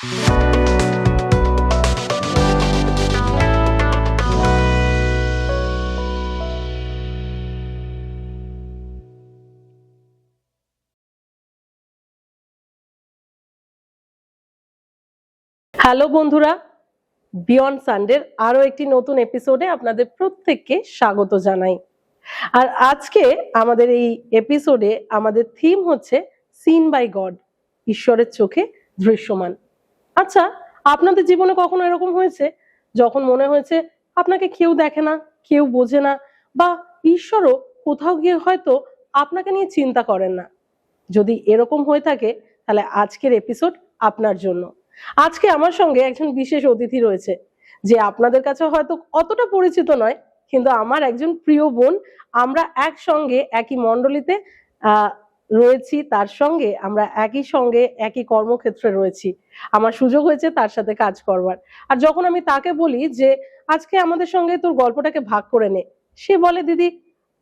Hello বন্ধুরা, beyond সানডের আরো একটি নতুন এপিসোডে আপনাদের প্রত্যেককে স্বাগত জানাই। আর আজকে আমাদের এই এপিসোডে আমাদের থিম হচ্ছে সিন বাই গড, ঈশ্বরের চোখে দৃশ্যমান। আচ্ছা, আপনাদের জীবনে কখনো এরকম হয়েছে যখন মনে হয়েছে আপনাকে কেউ দেখে না, কেউ বোঝে না, বা ঈশ্বরও কোথাও গিয়ে হয়তো আপনাকে নিয়ে চিন্তা করেন না? যদি এরকম হয়ে থাকে তাহলে আজকের এপিসোড আপনার জন্য। আজকে আমার সঙ্গে একজন বিশেষ অতিথি রয়েছে, যে আপনাদের কাছে হয়তো অতটা পরিচিত নয়, কিন্তু আমার একজন প্রিয় বোন। আমরা একসঙ্গে একই মণ্ডলীতে রয়েছি, তার সঙ্গে আমরা একই সঙ্গে একই কর্মক্ষেত্রে রয়েছি। আমার সুযোগ হয়েছে তার সাথে কাজ করবার। আর যখন আমি তাকে বলি যে আজকে আমাদের সঙ্গে তোর গল্পটাকে ভাগ করে নে, সে বলে, দিদি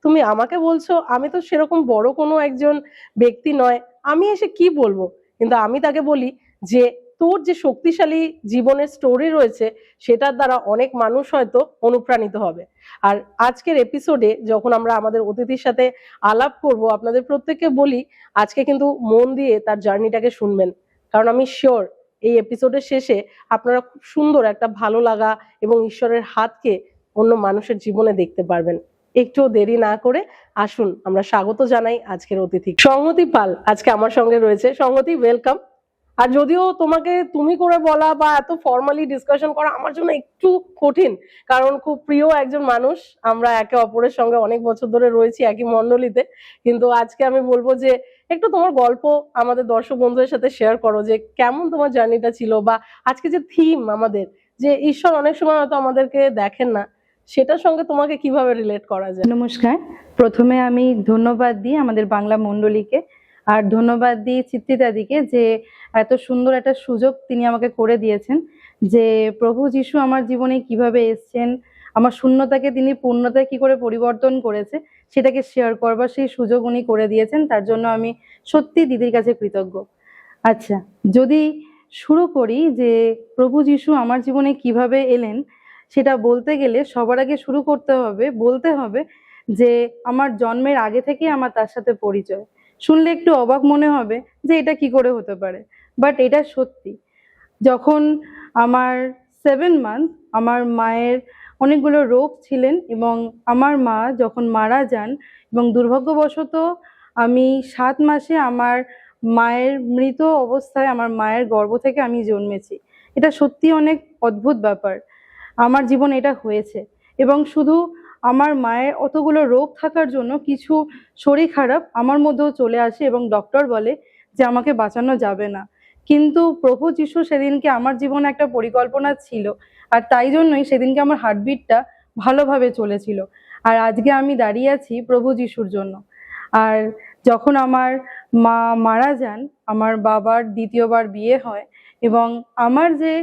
তুমি আমাকে বলছো, আমি তো সেরকম বড় কোনো একজন ব্যক্তি নয়, আমি এসে কি বলবো। কিন্তু আমি তাকে বলি যে তোর যে শক্তিশালী জীবনের স্টোরি রয়েছে, সেটার দ্বারা অনেক মানুষ হয়তো অনুপ্রাণিত হবে। আর আজকের এপিসোডে যখন আমরা আমাদের অতিথির সাথে আলাপ করব, আপনাদের প্রত্যেককে বলি আজকে কিন্তু মন দিয়ে তার জার্নিটাকে শুনবেন, কারণ আমি শিওর এই এপিসোডের শেষে আপনারা খুব সুন্দর একটা ভালো লাগা এবং ঈশ্বরের হাতকে অন্য মানুষের জীবনে দেখতে পারবেন। একটু দেরি না করে আসুন আমরা স্বাগত জানাই আজকের অতিথি। সংহতি পাল আজকে আমার সঙ্গে রয়েছে। সংহতি, ওয়েলকাম। আর যদিও তোমাকে তুমি করে বলা বা এত ফর্মালি ডিসকাশন করা আমার জন্য একটু কঠিন, কারণ খুব প্রিয় একজন মানুষ, আমরা একে অপরের সঙ্গে অনেক বছর ধরে রয়েছি একই মণ্ডলীতে। কিন্তু আজকে আমি বলবো যে একটু তোমার গল্প আমাদের দর্শক বন্ধুদের সাথে শেয়ার করো, যে কেমন তোমার জার্নিটা ছিল, বা আজকে যে থিম আমাদের, যে ঈশ্বর অনেক সময় হয়তো আমাদেরকে দেখেন না, সেটার সঙ্গে তোমাকে কিভাবে রিলেট করা যায়। নমস্কার, প্রথমে আমি ধন্যবাদ দিই আমাদের বাংলা মণ্ডলীকে, আর ধন্যবাদ দিই চিত্রিতাদিকে যে এত সুন্দর একটা সুযোগ তিনি আমাকে করে দিয়েছেন, যে প্রভু যিশু আমার জীবনে কিভাবে এসছেন, আমার শূন্যতাকে তিনি পূর্ণতায় কি করে পরিবর্তন করেছে সেটাকে শেয়ার করবার সেই সুযোগ উনি করে দিয়েছেন। তার জন্য আমি সত্যি দিদির কাছে কৃতজ্ঞ। আচ্ছা, যদি শুরু করি যে প্রভু যিশু আমার জীবনে কিভাবে এলেন, সেটা বলতে গেলে সবার আগে শুরু করতে হবে, বলতে হবে যে আমার জন্মের আগে থেকে আমার তার সাথে পরিচয়। শুনলে একটু অবাক মনে হবে যে এটা কি করে হতে পারে, বাট এটা সত্যি। যখন আমার 7 মান্থ, আমার মায়ের অনেকগুলো রোগ ছিলেন এবং আমার মা যখন মারা যান, এবং দুর্ভাগ্যবশত আমি 7 মাসে আমার মায়ের মৃত অবস্থায় আমার মায়ের গর্ভ থেকে আমি জন্মেছি। এটা সত্যি অনেক অদ্ভুত ব্যাপার, আমার জীবনে এটা হয়েছে। এবং শুধু আমার মায়ের অতগুলো রোগ থাকার জন্য কিছু শরীর খারাপ আমার মধ্যেও চলে আসে এবং ডক্টর বলে যে আমাকে বাঁচানো যাবে না। কিন্তু প্রভু যিশু সেদিনকে আমার জীবনে একটা পরিকল্পনা ছিল, আর তাই জন্যই সেদিনকে আমার হার্টবিটটা ভালোভাবে চলেছিল। আর আজকে আমি দাঁড়িয়ে আছি প্রভু যিশুর জন্য। আর যখন আমার মা মারা যান, আমার বাবার দ্বিতীয়বার বিয়ে হয়, এবং আমার যে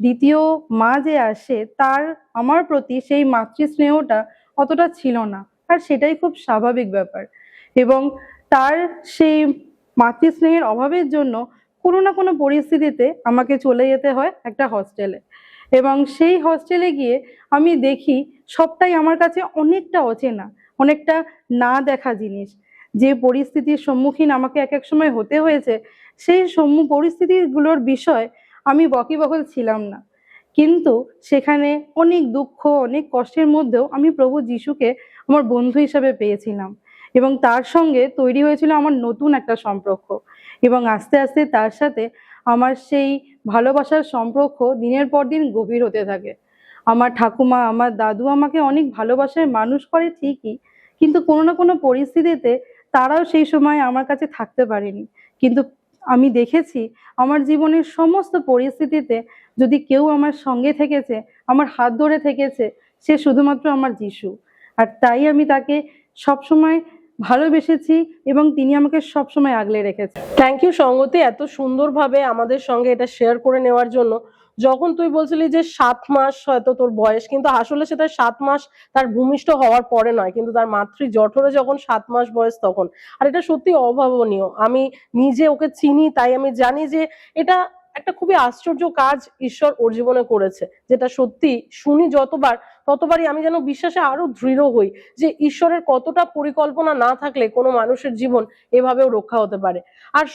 দ্বিতীয় মা যে আসে, তার আমার প্রতি সেই মাতৃস্নেহটা অতটা ছিল না, আর সেটাই খুব স্বাভাবিক ব্যাপার। এবং তার সেই মাতৃস্নেহের অভাবের জন্য কোনো না কোনো পরিস্থিতিতে আমাকে চলে যেতে হয় একটা হস্টেলে, এবং সেই হস্টেলে গিয়ে আমি দেখি সবটাই আমার কাছে অনেকটা অচেনা, অনেকটা না দেখা জিনিস। যে পরিস্থিতির সম্মুখীন আমাকে এক এক সময় হতে হয়েছে, সেই পরিস্থিতিগুলোর বিষয় আমি ওয়াকিবহাল ছিলাম না, কিন্তু সেখানে অনেক দুঃখ, অনেক কষ্টের মধ্যেও আমি প্রভু যিশুকে আমার বন্ধু হিসাবে পেয়েছিলাম, এবং তার সঙ্গে তৈরি হয়েছিল আমার নতুন একটা সম্পর্ক। এবং আস্তে আস্তে তার সাথে আমার সেই ভালোবাসার সম্পর্ক দিনের পর দিন গভীর হতে থাকে। আমার ঠাকুমা, আমার দাদু আমাকে অনেক ভালোবাসায় মানুষ করে ঠিকই, কিন্তু কোনো না কোনো পরিস্থিতিতে তারাও সেই সময় আমার কাছে থাকতে পারেনি। কিন্তু আমি দেখেছি আমার জীবনের সমস্ত পরিস্থিতিতে যদি কেউ আমার সঙ্গে থেকেছে, আমার হাত ধরে থেকেছে, সে শুধুমাত্র আমার যিশু। আর তাই আমি তাকে সবসময় ভালোবেসেছি এবং তিনি আমাকে সবসময় আগলে রেখেছেন। থ্যাংক ইউ সংগতি, এত সুন্দরভাবে আমাদের সঙ্গে এটা শেয়ার করে নেওয়ার জন্য। যখন তুই বলছিলি যে 7 মাস হয়তো তোর বয়স, কিন্তু আসলে সেটা 7 মাস তার ভূমিষ্ঠ হওয়ার পরে নয়, কিন্তু তার মাতৃ জঠরে যখন 7 মাস বয়স তখন। আর এটা সত্যি অভাবনীয়। আমি নিজে ওকে চিনি, তাই আমি জানি যে এটা একটা খুবই আশ্চর্য কাজ ঈশ্বর ওর জীবনে করেছে, যেটা সত্যি শুনি যতবার ততবারই আমি যেন বিশ্বাসে আরো দৃঢ় হই যে ঈশ্বরের কতটা পরিকল্পনা না থাকলে কোনো মানুষের জীবন এভাবেও রক্ষা হতে পারে। আর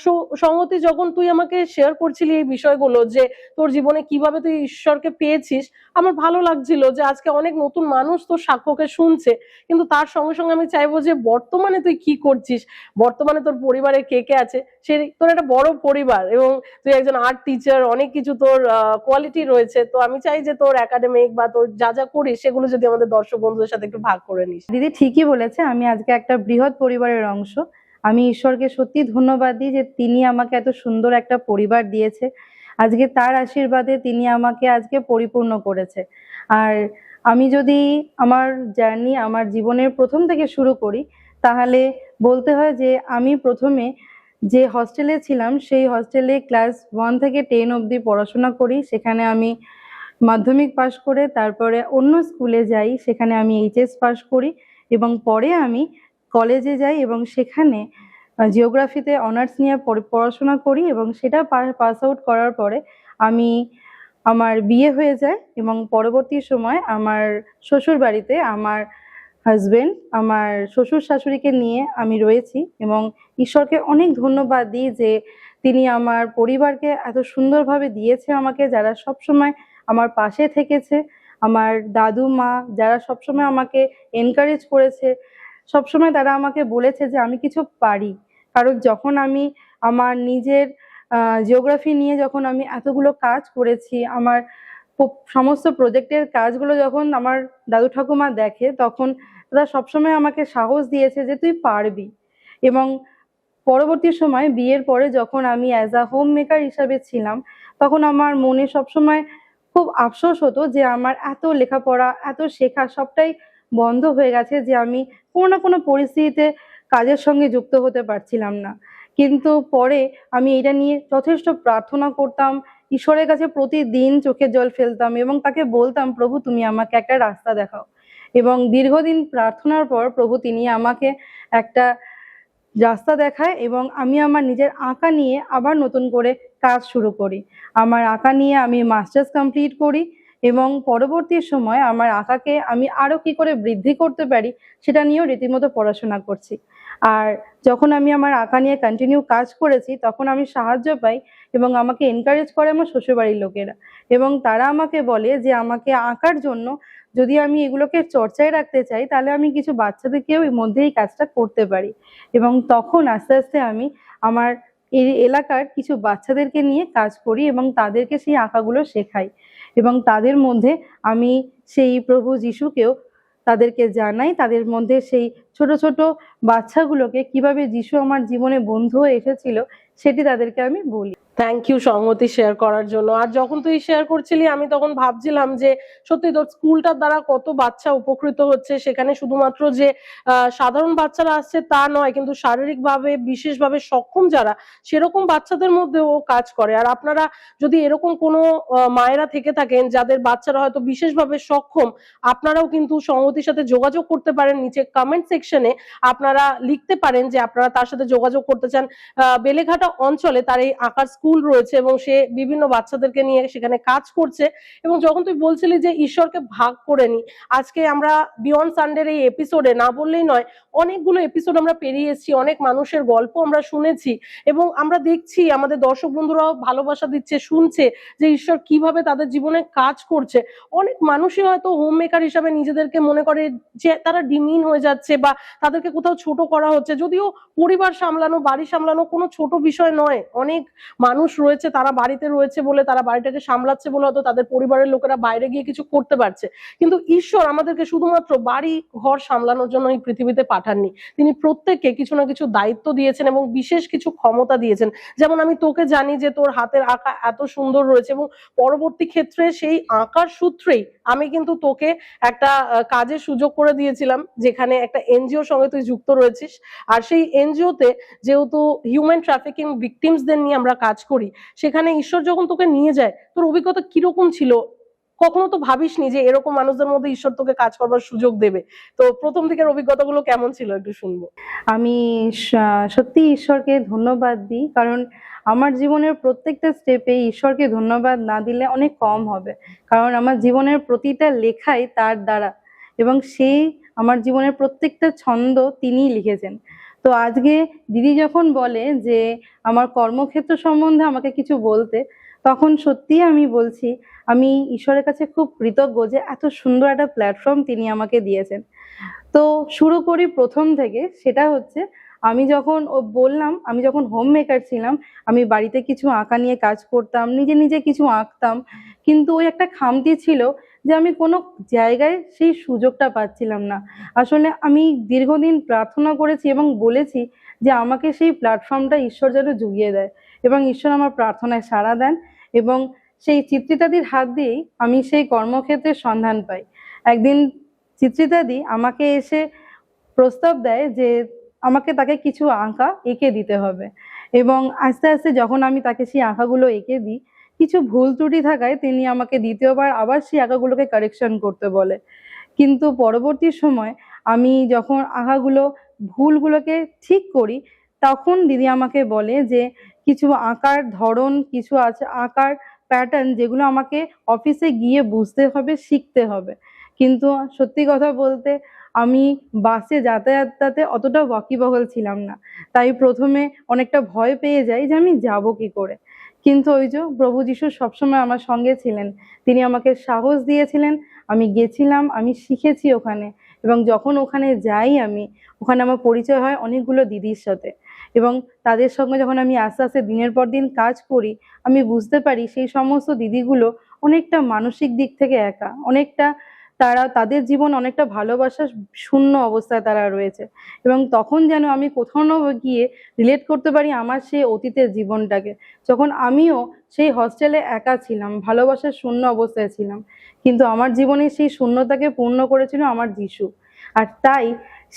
সংগতি, যখন তুই আমাকে শেয়ার করছিলি এই বিষয়গুলো যে তোর জীবনে কিভাবে তুই ঈশ্বরকে পেয়েছিস, আমার ভালো লাগছিল যে আজকে অনেক নতুন মানুষ তোর সাক্ষ্যকে শুনছে। কিন্তু তার সঙ্গে সঙ্গে আমি চাইবো যে বর্তমানে তুই কি করছিস, বর্তমানে তোর পরিবারে কে কে আছে। সে তোর একটা বড় পরিবার এবং তুই একজন আর্ট টিচার, অনেক কিছু তোর কোয়ালিটি রয়েছে। তো আমি চাই যে তোর একাডেমিক বা তোর যা যা করিস সেগুলো যদি আমাদের দর্শক বন্ধুদের সাথে একটু ভাগ করে নিস। দিদি ঠিকই বলেছে, আমি আজকে একটা বৃহৎ পরিবারের অংশ। আমি ঈশ্বরকে সত্যি ধন্যবাদ দিই যে তিনি আমাকে এত সুন্দর একটা পরিবার দিয়েছে। আজকে তার আশীর্বাদে তিনি আমাকে আজকে পরিপূর্ণ করেছে। আর আমি যদি আমার জার্নি, আমার জীবনের প্রথম থেকে শুরু করি, তাহলে বলতে হয় যে আমি প্রথমে যে হস্টেলে ছিলাম সেই হস্টেলে ক্লাস 1 থেকে 10 অবধি পড়াশোনা করি। সেখানে আমি মাধ্যমিক পাশ করে তারপরে অন্য স্কুলে যাই, সেখানে আমি এইচএস পাশ করি এবং পরে আমি কলেজে যাই এবং সেখানে জিওগ্রাফিতে অনার্স নিয়ে পড়াশোনা করি এবং সেটা পাস আউট করার পরে আমি আমার বিয়ে হয়ে যায় এবং পরবর্তী সময় আমার শ্বশুর বাড়িতে আমার হাজবেন্ড, আমার শ্বশুর শাশুড়িকে নিয়ে আমি রয়েছি এবং ঈশ্বরকে অনেক ধন্যবাদ দিই যে তিনি আমার পরিবারকে এত সুন্দরভাবে দিয়েছে আমাকে, যারা সবসময় আমার পাশে থেকেছে। আমার দাদু মা যারা সবসময় আমাকে এনকারেজ করেছে, সবসময় তারা আমাকে বলেছে যে আমি কিছু পারি। কারণ যখন আমি আমার নিজের জিওগ্রাফি নিয়ে যখন আমি এতগুলো কাজ করেছি, আমার সমস্ত প্রজেক্টের কাজগুলো যখন আমার দাদু ঠাকুমা দেখে, তখন তারা সবসময় আমাকে সাহস দিয়েছে যে তুই পারবি। এবং পরবর্তী সময় বিয়ের পরে যখন আমি অ্যাজ আ হোম মেকার হিসাবে ছিলাম, তখন আমার মনে সবসময় খুব আফসোস হতো যে আমার এত লেখাপড়া, এত শেখা সবটাই বন্ধ হয়ে গেছে, যে আমি কোনো না কোনো পরিস্থিতিতে কাজের সঙ্গে যুক্ত হতে পারছিলাম না। কিন্তু পরে আমি এটা নিয়ে যথেষ্ট প্রার্থনা করতাম, ঈশ্বরের কাছে প্রতিদিন চোখের জল ফেলতাম এবং তাকে বলতাম, প্রভু তুমি আমাকে একটা রাস্তা দেখাও। এবং দীর্ঘদিন প্রার্থনার পর প্রভু তিনি আমাকে একটা রাস্তা দেখায় এবং আমি আমার নিজের আঁকা নিয়ে আবার নতুন করে কাজ শুরু করি। আমার আঁকা নিয়ে আমি মাস্টার্স কমপ্লিট করি এবং পরবর্তী সময় আমার আঁকাকে আমি আরো কি করে বৃদ্ধি করতে পারি সেটা নিয়েও রীতিমতো পড়াশোনা করছি। আর যখন আমি আমার আঁকা নিয়ে কন্টিনিউ কাজ করেছি, তখন আমি সাহায্য পাই এবং আমাকে এনকারেজ করে আমার শ্বশুরবাড়ির লোকেরা, এবং তারা আমাকে বলে যে আমাকে আঁকার জন্য যদি আমি এগুলোকে চর্চায় রাখতে চাই, তাহলে আমি কিছু বাচ্চাদেরকেও এর মধ্যে এই কাজটা করতে পারি। এবং তখন আস্তে আস্তে আমি আমার এই এলাকার কিছু বাচ্চাদেরকে নিয়ে কাজ করি এবং তাদেরকে সেই আঁকাগুলো শেখাই এবং তাদের মধ্যে আমি সেই প্রভু যিশুকেও তাদেরকে জানাই। তাদের মধ্যে সেই ছোট ছোট বাচ্চাগুলোকে কিভাবে যিশু আমার জীবনে বন্ধু হয়ে এসেছিল সেটি তাদেরকে আমি বলি। থ্যাংক ইউ সংগতি শেয়ার করার জন্য। আর যখন তুই শেয়ার করছিলি আমি তখন ভাবছিলাম যে সত্যি তোর স্কুলটার দ্বারা কত বাচ্চা উপকৃত হচ্ছে। সেখানে শুধুমাত্র যে সাধারণ বাচ্চারা আসছে তা নয়, কিন্তু শারীরিকভাবে বিশেষভাবে সক্ষম যারা, সেরকম বাচ্চাদের মধ্যেও ও কাজ করে। আর আপনারা যদি এরকম কোনো মায়েরা থেকে থাকেন যাদের বাচ্চারা হয়তো বিশেষভাবে সক্ষম, আপনারাও কিন্তু সংগতির সাথে যোগাযোগ করতে পারেন। নিচে কমেন্ট সেকশনে আপনারা লিখতে পারেন যে আপনারা তার সাথে যোগাযোগ করতে চান। বেলেঘাটা অঞ্চলে তার এই আঁকার স্কুল রয়েছে এবং সে বিভিন্ন বাচ্চাদেরকে নিয়ে সেখানে কাজ করছে। এবং যখন তুই বলছিলি যে ঈশ্বরকে ভাগ করে নি, আজকে আমরা বিয়ন্ড সানডের এই এপিসোডে না বললেই নয়, অনেকগুলো এপিসোড আমরা পেরিয়ে এসেছি, অনেক মানুষের গল্প আমরা শুনেছি এবং আমরা দেখছি আমাদের দর্শক বন্ধুরাও ভালোবাসা দিচ্ছে, শুনছে যে ঈশ্বর কিভাবে তাদের জীবনে কাজ করছে। অনেক মানুষই হয়তো হোম মেকার হিসাবে নিজেদেরকে মনে করে যে তারা ডিমিন হয়ে যাচ্ছে বা তাদেরকে কোথাও ছোট করা হচ্ছে, যদিও পরিবার সামলানো, বাড়ি সামলানো কোনো ছোট বিষয় নয়। অনেক মানুষ রয়েছে তারা বাড়িতে রয়েছে বলে, তারা বাড়িটাকে সামলাচ্ছে বলে হয়তো তাদের পরিবারের লোকেরা বাইরে গিয়ে কিছু করতে পারছে, কিন্তু ঈশ্বর আমাদেরকে শুধুমাত্র বাড়ি ঘর সামলানোর জন্য এই পৃথিবীতে পাঠাননি। তিনি প্রত্যেককে কিছু না কিছু দায়িত্ব দিয়েছেন এবং বিশেষ কিছু ক্ষমতা দিয়েছেন। যেমন আমি তোকে জানি যে তোর হাতের আঁকা এত সুন্দর রয়েছে এবং পরবর্তী ক্ষেত্রে সেই আঁকার সূত্রেই আমি কিন্তু তোকে একটা কাজের সুযোগ করে দিয়েছিলাম, যেখানে একটা এনজিওর সঙ্গে তুই যুক্ত রয়েছিস। আর সেই এনজিওতে যেহেতু হিউম্যান ট্রাফিকিং ভিকটিমসদের নিয়ে আমরা কাজ করি, সেখানে ঈশ্বর যখন তোকে নিয়ে যায়, তোর অভিজ্ঞতা কিরকম ছিল? কখনো তো ভাবিসনি যে এরকম মানুষদের মধ্যে ঈশ্বর তোকে কাজ করবার সুযোগ দেবে। তো প্রথম দিকের অভিজ্ঞতাগুলো কেমন ছিল একটু শুনবো। আমি সত্যি ঈশ্বরকে ধন্যবাদ দিই, কারণ আমার জীবনের প্রত্যেকটা স্টেপে ঈশ্বরকে ধন্যবাদ না দিলে অনেক কম হবে। কারণ আমার জীবনের প্রতিটা লেখাই তার দ্বারা, এবং সেই আমার জীবনের প্রত্যেকটা ছন্দ তিনিই লিখেছেন। তো আজকে দিদি যখন বলে যে আমার কর্মক্ষেত্র সম্বন্ধে আমাকে কিছু বলতে, তখন সত্যিই আমি বলছি আমি ঈশ্বরের কাছে খুব কৃতজ্ঞ যে এত সুন্দর একটা প্ল্যাটফর্ম তিনি আমাকে দিয়েছেন। তো শুরু করি প্রথম থেকে। সেটা হচ্ছে, আমি যখন বললাম আমি যখন হোম মেকার ছিলাম, আমি বাড়িতে কিছু আঁকা নিয়ে কাজ করতাম, নিজে নিজে কিছু আঁকতাম, কিন্তু ওই একটা খামতি ছিল যে আমি কোনো জায়গায় সেই সুযোগটা পাচ্ছিলাম না। আসলে আমি দীর্ঘদিন প্রার্থনা করেছি এবং বলেছি যে আমাকে সেই প্ল্যাটফর্মটা ঈশ্বর যেন জুগিয়ে দেয়, এবং ঈশ্বর আমার প্রার্থনায় সাড়া দেন, এবং সেই চিত্রিতাদির হাত দিয়েই আমি সেই কর্মক্ষেত্রের সন্ধান পাই। একদিন চিত্রিতাদি আমাকে এসে প্রস্তাব দেয় যে আমাকে তাকে কিছু আঁকা এঁকে দিতে হবে, এবং আস্তে আস্তে যখন আমি তাকে সেই আঁকাগুলো এঁকে দিই, কিছু ভুল ত্রুটি থাকায় তিনি আমাকে দ্বিতীয়বার আবার সেই আঁকাগুলোকে কারেকশন করতে বলে। কিন্তু পরবর্তী সময় আমি যখন আঁকাগুলো ভুলগুলোকে ঠিক করি, তখন দিদি আমাকে বলে যে কিছু আঁকার ধরন, কিছু আছে আঁকার প্যাটার্ন, যেগুলো আমাকে অফিসে গিয়ে বুঝতে হবে, শিখতে হবে। কিন্তু সত্যি কথা বলতে আমি বাসে যাতায়াতটাতে অতটা ওয়াকিবহাল ছিলাম না, তাই প্রথমে অনেকটা ভয় পেয়ে যাই যে আমি যাব কি করে। কিন্তু ওই যে প্রভু যিশু সবসময় আমার সঙ্গে ছিলেন, তিনি আমাকে সাহস দিয়েছিলেন, আমি গেছিলাম, আমি শিখেছি ওখানে, এবং যখন ওখানে যাই আমি, ওখানে আমার পরিচয় হয় অনেকগুলো দিদির সাথে, এবং তাদের সঙ্গে যখন আমি আস্তে আস্তে দিনের পর দিন কাজ করি, আমি বুঝতে পারি সেই সমস্ত দিদিগুলো অনেকটা মানসিক দিক থেকে একা, অনেকটা তারা তাদের জীবন অনেকটা ভালোবাসা শূন্য অবস্থায় তারা রয়েছে। এবং তখন যেন আমি কোথাও না গিয়ে রিলেট করতে পারি আমার সেই অতীতের জীবনটাকে, যখন আমিও সেই হস্টেলে একা ছিলাম, ভালোবাসার শূন্য অবস্থায় ছিলাম, কিন্তু আমার জীবনে সেই শূন্যতাকে পূর্ণ করেছিল আমার যিশু। আর তাই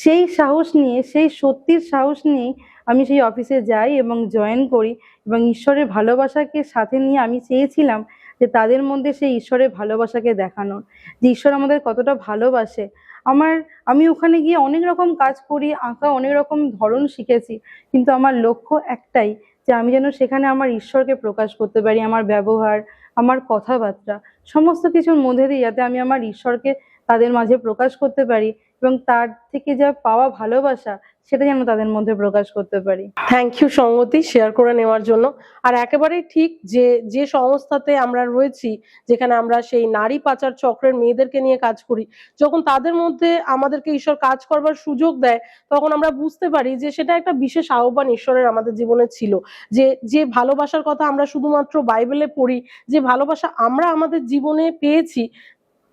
সেই সাহস নিয়ে, সেই সত্যির সাহস নিয়েই আমি সেই অফিসে যাই এবং জয়েন করি, এবং ঈশ্বরের ভালোবাসাকে সাথে নিয়ে আমি চেয়েছিলাম যে তাদের মধ্যে সেই ঈশ্বরের ভালোবাসাকে দেখানোর, যে ঈশ্বর আমাদের কতটা ভালোবাসে। আমি ওখানে গিয়ে অনেক রকম কাজ করি, আঁকা অনেক রকম ধরন শিখেছি, কিন্তু আমার লক্ষ্য একটাই, যে আমি যেন সেখানে আমার ঈশ্বরকে প্রকাশ করতে পারি, আমার ব্যবহার, আমার কথাবার্তা, সমস্ত কিছুর মধ্যে দিয়ে যাতে আমি আমার ঈশ্বরকে তাদের মাঝে প্রকাশ করতে পারি, এবং তার থেকে যা পাওয়া ভালোবাসা সেটা যেন তাদের মধ্যে প্রকাশ করতে পারি। থ্যাংক ইউ সংগতি শেয়ার করে নেওয়ার জন্য। আর একেবারেই ঠিক, যে যে সংস্থাতে আমরা রয়েছি, যেখানে আমরা সেই নারী পাচার চক্রের মেয়েদেরকে নিয়ে কাজ করি, যখন তাদের মধ্যে আমাদেরকে ঈশ্বর কাজ করবার সুযোগ দেয়, তখন আমরা বুঝতে পারি যে সেটা একটা বিশেষ আহ্বান ঈশ্বরের আমাদের জীবনে ছিল। যে যে ভালোবাসার কথা আমরা শুধুমাত্র বাইবেলে পড়ি, যে ভালোবাসা আমরা আমাদের জীবনে পেয়েছি,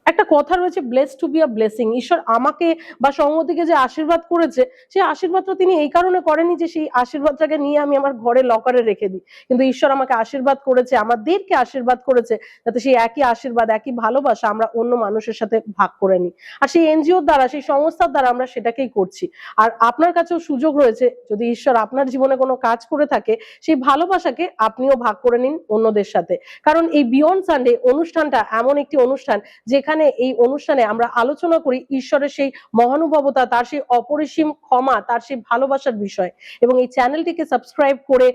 একটা কথা রয়েছে, blessed two be a blessing. ঈশ্বর আমাকে বা সংগতিকে যে আশীর্বাদ করেছে, সেই আশীর্বাদটা তিনি এই কারণে করেনি যে সেই আশীর্বাদটাকে নিয়ে আমি আমার ঘরে লকারে রেখে দিই, কিন্তু ঈশ্বর আমাকে আশীর্বাদ করেছে, আমাদেরকে আশীর্বাদ করেছে, যাতে সেই একই আশীর্বাদ, একই ভালোবাসা আমরা অন্য মানুষের সাথে ভাগ করে নিই। আর সেই এনজিওর দ্বারা, সেই সংস্থার দ্বারা আমরা সেটাকেই করছি। আর আপনার কাছেও সুযোগ রয়েছে, যদি ঈশ্বর আপনার জীবনে কোনো কাজ করে থাকে, সেই ভালোবাসাকে আপনিও ভাগ করে নিন অন্যদের সাথে। কারণ এই বিয়ন্ড সানডে অনুষ্ঠানটা এমন একটি অনুষ্ঠান, যেখানে এই অনুষ্ঠানে আমরা আলোচনা করি ঈশ্বরের সেই মহানুভবতা, তার সেই অপরিসীম ক্ষমা, তার সেই ভালোবাসার বিষয়। এবং এই চ্যানেলটিকে সাবস্ক্রাইব করে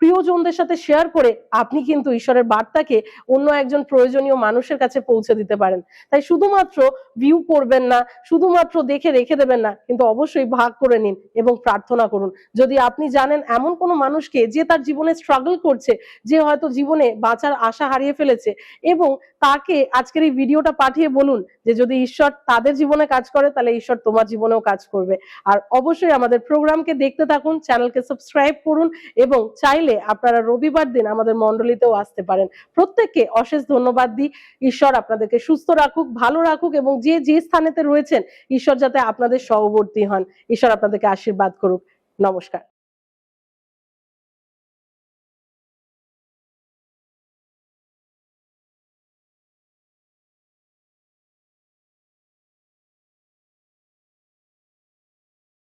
প্রিয়জনদের সাথে শেয়ার করে আপনি কিন্তু ঈশ্বরের বার্তাকে অন্য একজন প্রয়োজনীয় মানুষের কাছে পৌঁছে দিতে পারেন। তাই শুধুমাত্র ভিউ করবেন না, শুধুমাত্র দেখে রেখে দেবেন না, কিন্তু অবশ্যই ভাগ করে নিন এবং প্রার্থনা করুন। যদি আপনি জানেন এমন কোনো মানুষকে যে তার জীবনে স্ট্রাগল করছে, যে হয়তো জীবনে বাঁচার আশা হারিয়ে ফেলেছে, এবং তাকে আজকের এই ভিডিওটা পাঠিয়ে বলুন যে যদি ঈশ্বর তাদের জীবনে কাজ করে, তাহলে ঈশ্বর তোমার জীবনেও কাজ করবে। আর অবশ্যই আমাদের প্রোগ্রামকে দেখতে থাকুন, চ্যানেলকে সাবস্ক্রাইব করুন, এবং চাইলে আপনারা রবিবার দিন আমাদের মণ্ডলীতেও আসতে পারেন। প্রত্যেককে অশেষ ধন্যবাদ দিই। ঈশ্বর আপনাদেরকে সুস্থ রাখুক, ভালো রাখুক, এবং যে যে স্থানেতে রয়েছেন, ঈশ্বর যাতে আপনাদের সহবর্তী হন। ঈশ্বর আপনাদেরকে আশীর্বাদ করুক। নমস্কার।